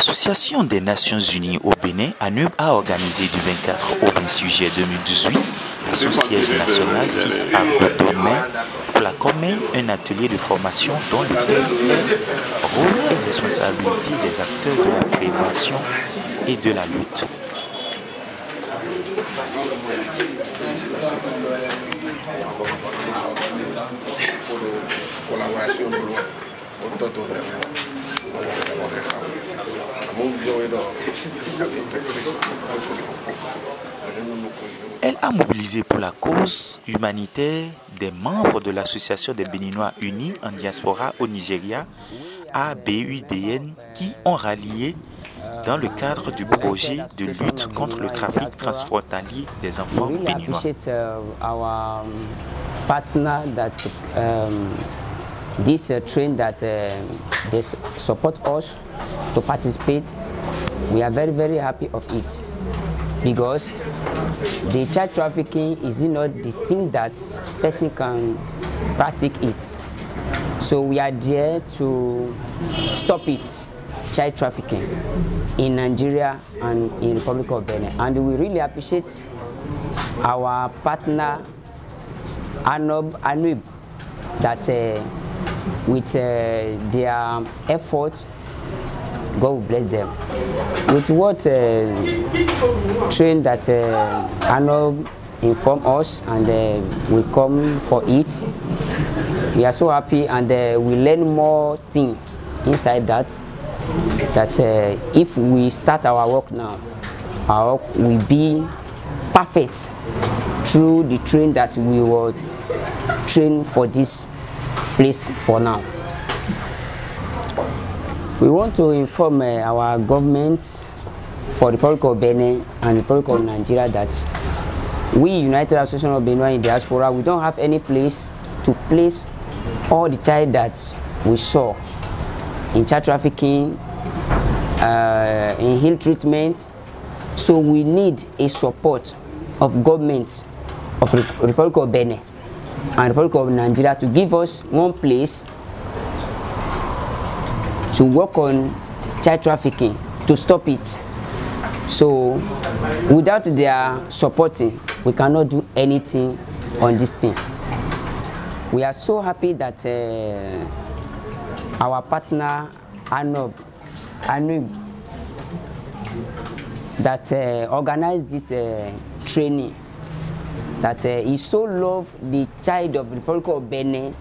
L'Association des Nations Unies au Bénin, ANUB, a organisé du 24 au 26 juillet 2018 à son siège national 6 à Cotomain, la commune, un atelier de formation dont le thème est rôle et responsabilité des acteurs de la prévention et de la lutte. Elle a mobilisé pour la cause humanitaire des membres de l'Association des Béninois Unis en diaspora au Nigeria, ABUDN, qui ont rallié dans le cadre du projet de lutte contre le trafic transfrontalier des enfants béninois. This train that they support us to participate, we are very happy of it, because the child trafficking is not the thing that person can practice it. So we are there to stop it, child trafficking in Nigeria and in Republic of Benin, and we really appreciate our partner ANUB that with their effort, God will bless them. With what train that ANUB informed us, and we come for it, we are so happy, and we learn more things inside that if we start our work now, our work will be perfect through the train that we will train for this place for now. We want to inform our government for the Republic of Benin and the Republic of Nigeria that we, United Association of Beninois in Diaspora, we don't have any place to place all the child that we saw in child trafficking, in ill treatment. So we need a support of governments of the Republic of Benin and Republic of Nigeria to give us one place to work on child trafficking, to stop it. So without their supporting, we cannot do anything on this thing. We are so happy that our partner ANUB that organized this training, that he so love the child of the Republic of Benin,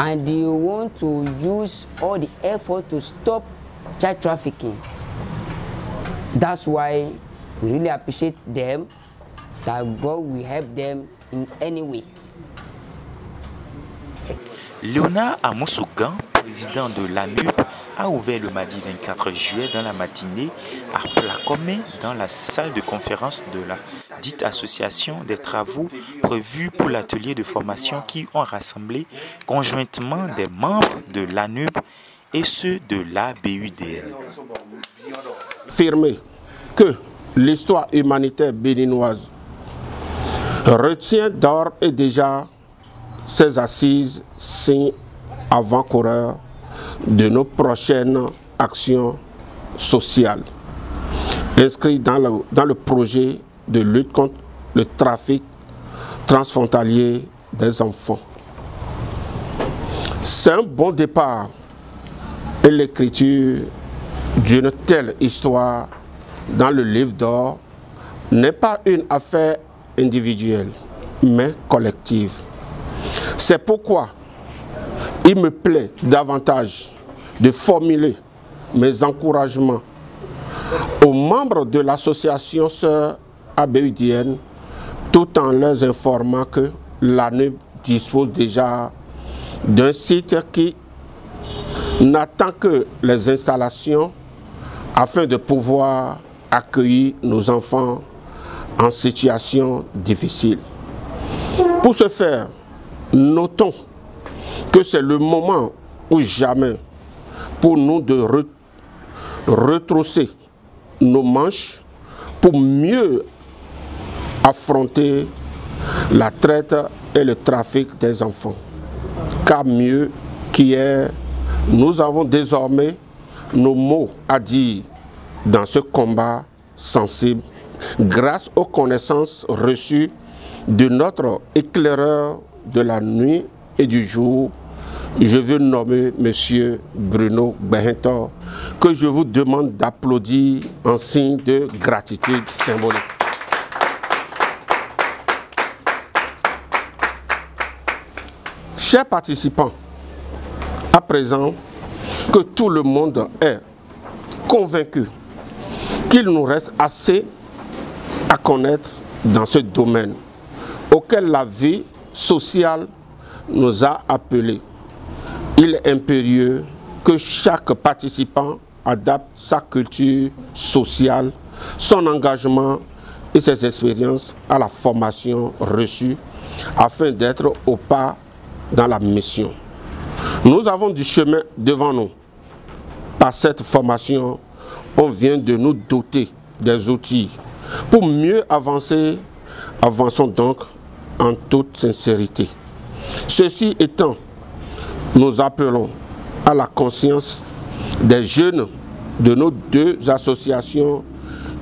and he want to use all the effort to stop child trafficking. That's why we really appreciate them, that God will help them in any way. Léonard Amoussougan, président de l'ANUB, a ouvert le mardi 24 juillet dans la matinée à Placomé, dans la salle de conférence de la dite association, des travaux prévus pour l'atelier de formation qui ont rassemblé conjointement des membres de l'ANUB et ceux de l'ABUDN. Affirmer que l'histoire humanitaire béninoise retient d'ores et déjà ses assises, signes avant-coureurs de nos prochaines actions sociales inscrites dans le projet de lutte contre le trafic transfrontalier des enfants. C'est un bon départ et l'écriture d'une telle histoire dans le livre d'or n'est pas une affaire individuelle, mais collective. C'est pourquoi il me plaît davantage de formuler mes encouragements aux membres de l'association Sœurs ABUDN, tout en leur informant que l'ANUB dispose déjà d'un site qui n'attend que les installations afin de pouvoir accueillir nos enfants en situation difficile. Pour ce faire, notons que c'est le moment ou jamais pour nous de retrousser nos manches pour mieux affronter la traite et le trafic des enfants. Car mieux qu'hier, nous avons désormais nos mots à dire dans ce combat sensible grâce aux connaissances reçues de notre éclaireur de la nuit et du jour. Je veux nommer M. Bruno Behintor, que je vous demande d'applaudir en signe de gratitude symbolique. Chers participants, à présent que tout le monde est convaincu qu'il nous reste assez à connaître dans ce domaine auquel la vie sociale nous a appelés, il est impérieux que chaque participant adapte sa culture sociale, son engagement et ses expériences à la formation reçue afin d'être au pas dans la mission. Nous avons du chemin devant nous. Par cette formation, on vient de nous doter des outils pour mieux avancer. Avançons donc en toute sincérité. Ceci étant, nous appelons à la conscience des jeunes de nos deux associations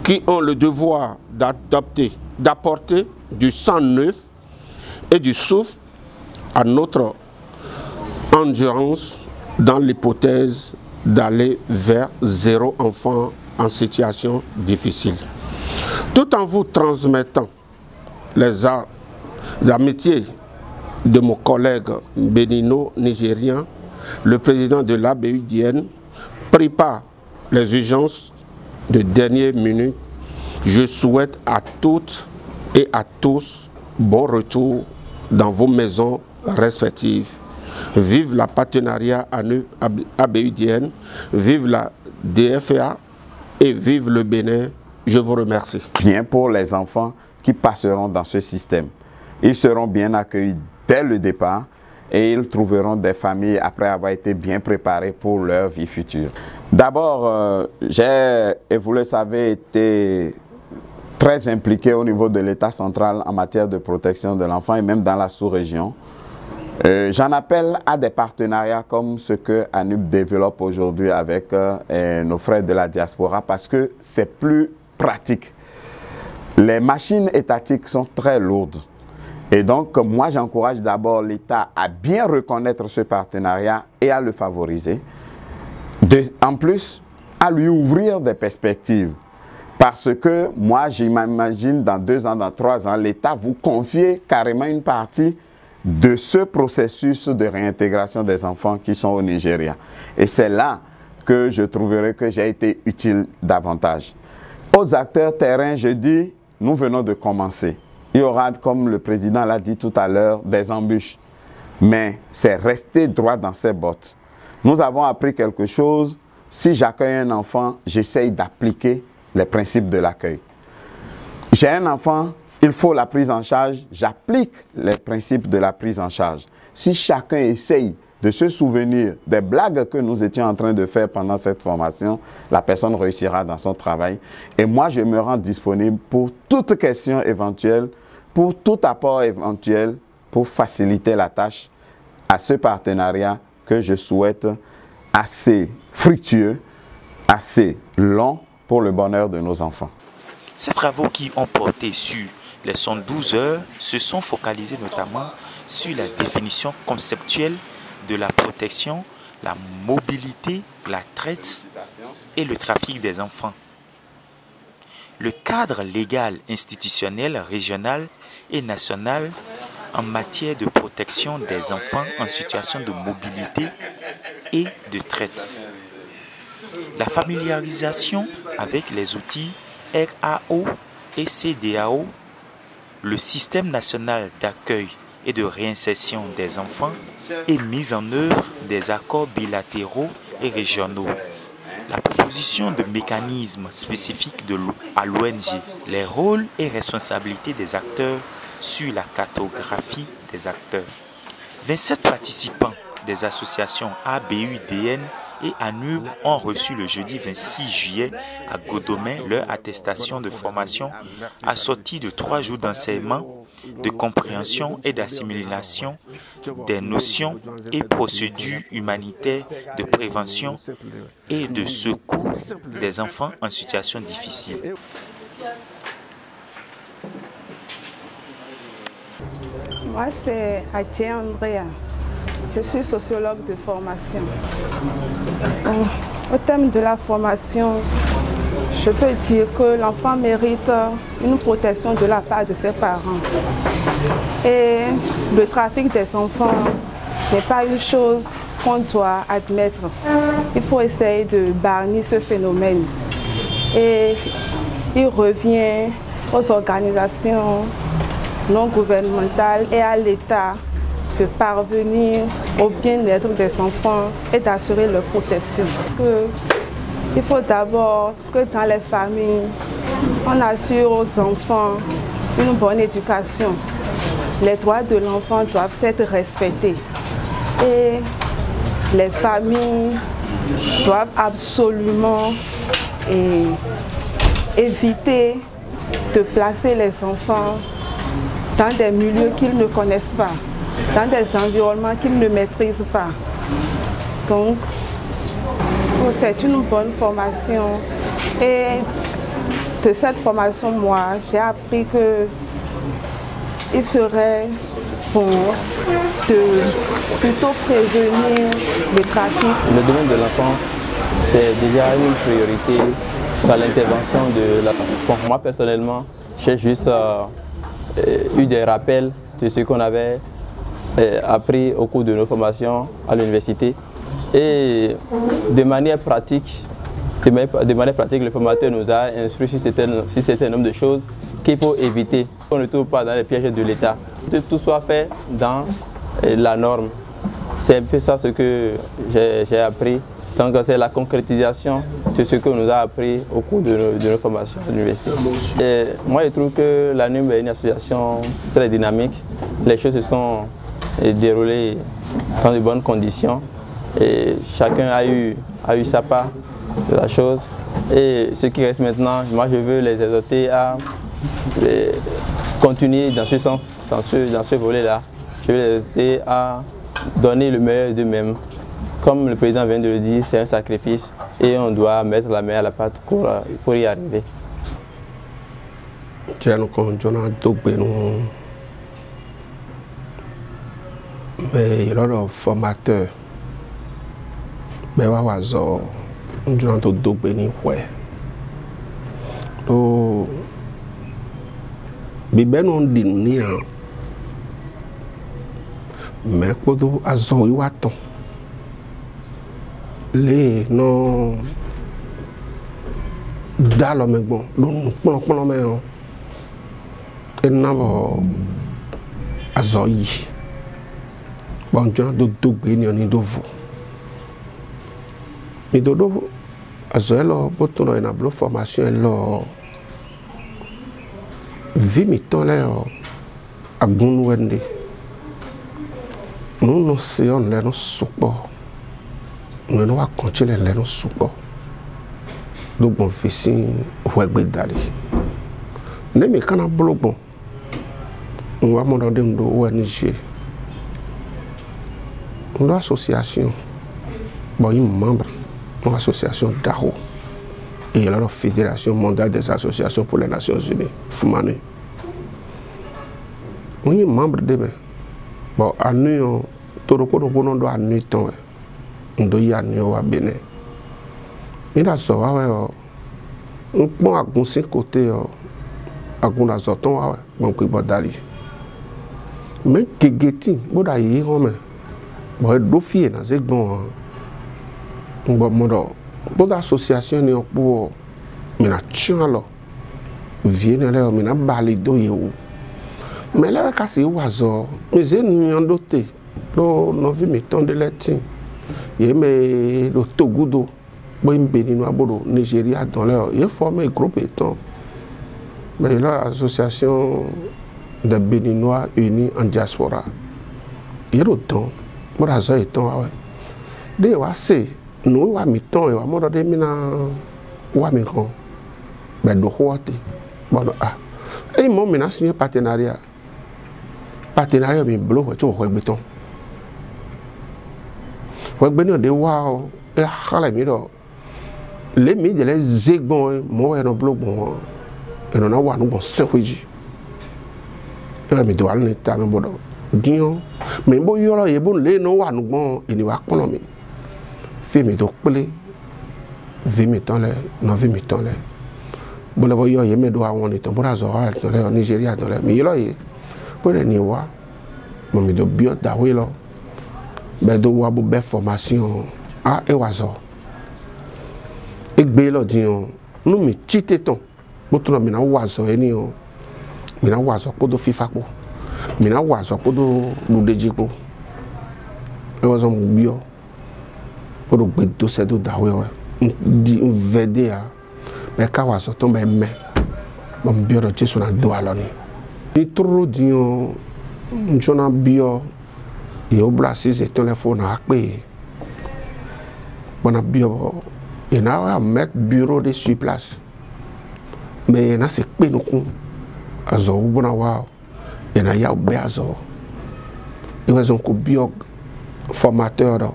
qui ont le devoir d'apporter du sang neuf et du souffle à notre endurance dans l'hypothèse d'aller vers 0 enfant en situation difficile. Tout en vous transmettant les amitiés de mon collègue bénino-nigérien, le président de l'ABUDN prépare les urgences de dernière minute. Je souhaite à toutes et à tous bon retour dans vos maisons respectives. Vive la partenariat ABUDN, vive la DFA et vive le Bénin. Je vous remercie. Bien pour les enfants qui passeront dans ce système. Ils seront bien accueillis dès le départ et ils trouveront des familles après avoir été bien préparés pour leur vie future. D'abord, j'ai, et vous le savez, été très impliqué au niveau de l'État central en matière de protection de l'enfant et même dans la sous-région. J'en appelle à des partenariats comme ce que ANUP développe aujourd'hui avec nos frères de la diaspora parce que c'est plus pratique. Les machines étatiques sont très lourdes. Et donc, moi, j'encourage d'abord l'État à bien reconnaître ce partenariat et à le favoriser. En plus, à lui ouvrir des perspectives. Parce que moi, j'imagine dans 2 ans, dans 3 ans, l'État vous confie carrément une partie de ce processus de réintégration des enfants qui sont au Nigeria. Et c'est là que je trouverai que j'ai été utile davantage. Aux acteurs terrain, je dis, nous venons de commencer. Il y aura, comme le président l'a dit tout à l'heure, des embûches. Mais c'est rester droit dans ses bottes. Nous avons appris quelque chose. Si j'accueille un enfant, j'essaye d'appliquer les principes de l'accueil. J'ai un enfant, il faut la prise en charge, j'applique les principes de la prise en charge. Si chacun essaye de se souvenir des blagues que nous étions en train de faire pendant cette formation, la personne réussira dans son travail. Et moi, je me rends disponible pour toute question éventuelle, pour tout apport éventuel, pour faciliter la tâche à ce partenariat que je souhaite assez fructueux, assez long pour le bonheur de nos enfants. Ces travaux qui ont porté sur les 112 heures se sont focalisés notamment sur la définition conceptuelle de la protection, la mobilité, la traite et le trafic des enfants. Le cadre légal, institutionnel, régional et national en matière de protection des enfants en situation de mobilité et de traite. La familiarisation avec les outils RAO et CDAO, le système national d'accueil et de réinsertion des enfants et mise en œuvre des accords bilatéraux et régionaux. La proposition de mécanismes spécifiques à l'ONG, les rôles et responsabilités des acteurs sur la cartographie des acteurs. 27 participants des associations ABUDN et ANUB ont reçu le jeudi 26 juillet à Godomé leur attestation de formation assortie de 3 jours d'enseignement de compréhension et d'assimilation des notions et procédures humanitaires de prévention et de secours des enfants en situation difficile. Moi, c'est Adjé Andrea. Je suis sociologue de formation. Au thème de la formation, je peux dire que l'enfant mérite une protection de la part de ses parents. Et le trafic des enfants n'est pas une chose qu'on doit admettre. Il faut essayer de bannir ce phénomène. Et il revient aux organisations non gouvernementales et à l'État de parvenir au bien-être des enfants et d'assurer leur protection. Parce que il faut d'abord que dans les familles, on assure aux enfants une bonne éducation. Les droits de l'enfant doivent être respectés. Et les familles doivent absolument éviter de placer les enfants dans des milieux qu'ils ne connaissent pas, dans des environnements qu'ils ne maîtrisent pas. Donc, c'est une bonne formation. Et de cette formation, moi, j'ai appris que il serait bon de plutôt prévenir le trafic. Le domaine de l'enfance, c'est déjà une priorité dans l'intervention de la... Bon, moi, personnellement, j'ai juste eu des rappels de ce qu'on avait appris au cours de nos formations à l'université. Et de manière pratique, le formateur nous a instruit sur certains nombre de choses qu'il faut éviter. On ne trouve pas dans les pièges de l'État. Que tout soit fait dans la norme. C'est un peu ça ce que j'ai appris. Donc c'est la concrétisation de ce que nous a appris au cours de nos formations à l'université. Moi je trouve que la NUB est une association très dynamique. Les choses se sont déroulées dans de bonnes conditions. Et chacun a eu sa part de la chose. Et ce qui reste maintenant, moi je veux les exhorter à continuer dans ce sens, dans ce volet-là. Je veux les exhorter à donner le meilleur d'eux-mêmes. Comme le président vient de le dire, c'est un sacrifice et on doit mettre la main à la pâte pour y arriver. Mais il y a des formateurs. Ben wazo njuna to dogbe ni hwe to bibe no din ni an me kodo azo iwaton le no dalo me gbon lo nu pon me o enabo azo yi bon njuna to dogbe ni oni dovo mi dodo azoelo botono ina blo formation elo vi mi ton le agunu wende no se on le no supo no wa kontile le no supo do bon fisi wegbe dali ne mi kana blogbon on va mo do ndo ONG une association bon un membre une association d'AHO et la Fédération mondiale des associations pour les Nations Unies, FUMANE. On est membre de mes. Bon, à nous, tout le monde doit nous temps. On doit y aller au Bénin. Il a ça, on prend à 5 côtés, à un zoton, on peut d'aller. Mais que Getty, on doit y aller. Bon, deux filles, c'est bon. Bon, pour l'association, nous avons alors viennent là, nous avons balido yo. Mais là, quand c'est oiseau, nous avons doté, nous avons mis tant de lettres. Il y a le Togo, le Bénin, le Nigeria, dans l'air, il a formé un groupe étant. Mais là, l'association des Béninois unis en diaspora. Il y a le temps, moi, ça est temps, ouais. Des assez. Nous avons mis temps et nous avons mis un ben de quoi bon ah et moi maintenant signé partenariat partenariat mi blo ko cho ko beton ko be no de wa e khala mi do le mi de les zegbon mo e no blo bon e no na wa no bon sekwiji e mi do al ni ta no bodo dion mi bo yoro ye bon le no wa no bon e ni wa kono mi fi mi do pele vi mi ton le no vi mi ton le bo le vo yo ye me do awon ni ton bo ra zo ha to le Nigeria to le mi yoro ye bo le ni wa mo mi do bio da we lo be do wa bo be formation a e wa zo e gbe lo dion nu mi chite ton bo to mi na wa zo eni o mi na wa zo po do fifa po mi na wa zo po do lu deji po e wa zo mo bio po do gbe do se do da we we di vede a be ka wa zo ton be me bo mi bio do Jesu na do alo ni tro dion njona bio yo blasis et téléphone a pe bona bio et na mettre bureau de sur place mais na se pe no ku azo bona wa et na ya be azo e wa zon ko bio formateur do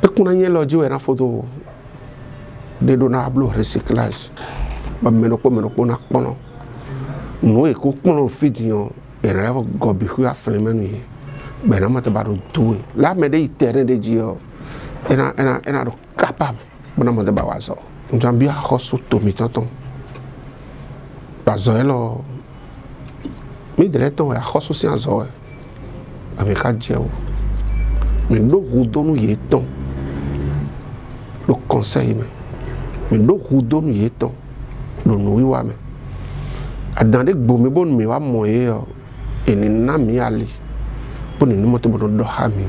e kuna nyelo ji we na photo de donable recyclage ba meno ko na kono no e ko kono fidion et là gobi hu aflemenu ye ben na mata baro doué la me de terrain de dio ena do capable bona mata ba wazo njambia khosu to mi tonton bazo elo mi de leton ya khosu si azo avec ka djeo mais do rudonu ye ton le conseil mais do rudonu ye ton do no wi wa me adande gbomi bon mi wa moye et ni na mi ali pour ni moto bono do hami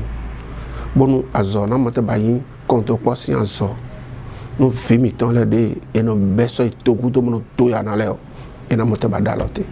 bonu azona moto bayin konto posi anso no fimi ton le de e no beso e togu to mono to ya na leo e na moto badalote